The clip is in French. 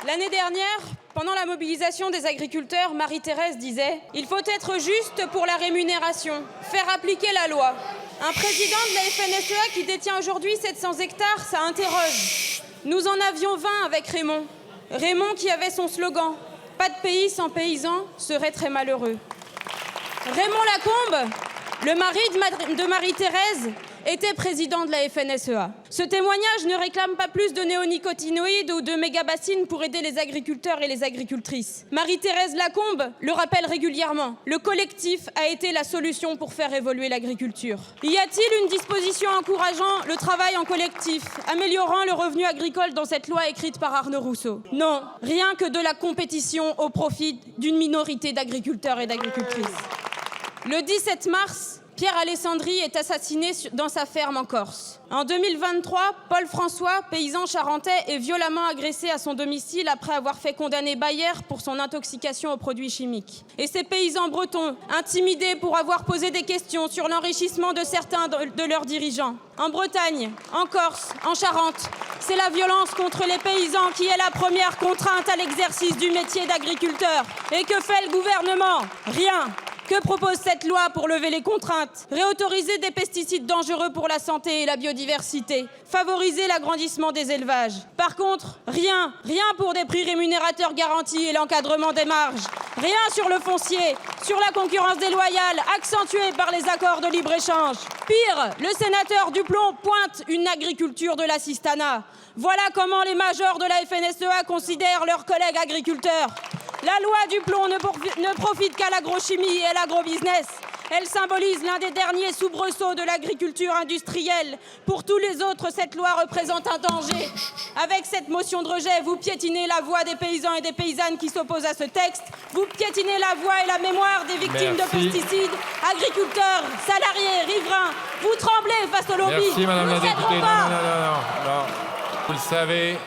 L'année dernière, pendant la mobilisation des agriculteurs, Marie-Thérèse disait « Il faut être juste pour la rémunération, faire appliquer la loi ». Un président de la FNSEA qui détient aujourd'hui 700 hectares, ça interroge. Nous en avions 20 avec Raymond. Raymond qui avait son slogan « Pas de pays sans paysans serait très malheureux ». Raymond Lacombe, le mari de Marie-Thérèse, était président de la FNSEA. Ce témoignage ne réclame pas plus de néonicotinoïdes ou de mégabassines pour aider les agriculteurs et les agricultrices. Marie-Thérèse Lacombe le rappelle régulièrement. Le collectif a été la solution pour faire évoluer l'agriculture. Y a-t-il une disposition encourageant le travail en collectif, améliorant le revenu agricole dans cette loi écrite par Arnaud Rousseau? Non, rien que de la compétition au profit d'une minorité d'agriculteurs et d'agricultrices. Le 17 mars, Pierre Alessandri est assassiné dans sa ferme en Corse. En 2023, Paul François, paysan charentais, est violemment agressé à son domicile après avoir fait condamner Bayer pour son intoxication aux produits chimiques. Et ces paysans bretons, intimidés pour avoir posé des questions sur l'enrichissement de certains de leurs dirigeants. En Bretagne, en Corse, en Charente, c'est la violence contre les paysans qui est la première contrainte à l'exercice du métier d'agriculteur. Et que fait le gouvernement? Rien. Que propose cette loi pour lever les contraintes? Réautoriser des pesticides dangereux pour la santé et la biodiversité. Favoriser l'agrandissement des élevages. Par contre, rien pour des prix rémunérateurs garantis et l'encadrement des marges. Rien sur le foncier, sur la concurrence déloyale, accentuée par les accords de libre-échange. Pire, le sénateur Duplon pointe une agriculture de l'assistanat. Voilà comment les majors de la FNSEA considèrent leurs collègues agriculteurs. La loi Duplon ne profite qu'à l'agrochimie et à l'agrobusiness. Elle symbolise l'un des derniers soubresauts de l'agriculture industrielle. Pour tous les autres, cette loi représente un danger. Avec cette motion de rejet, vous piétinez la voix des paysans et des paysannes qui s'opposent à ce texte. Vous piétinez la voix et la mémoire des victimes de pesticides, agriculteurs, salariés, riverains. Vous tremblez face au lobby. Merci, Madame la députée. Non. Non. Vous le savez.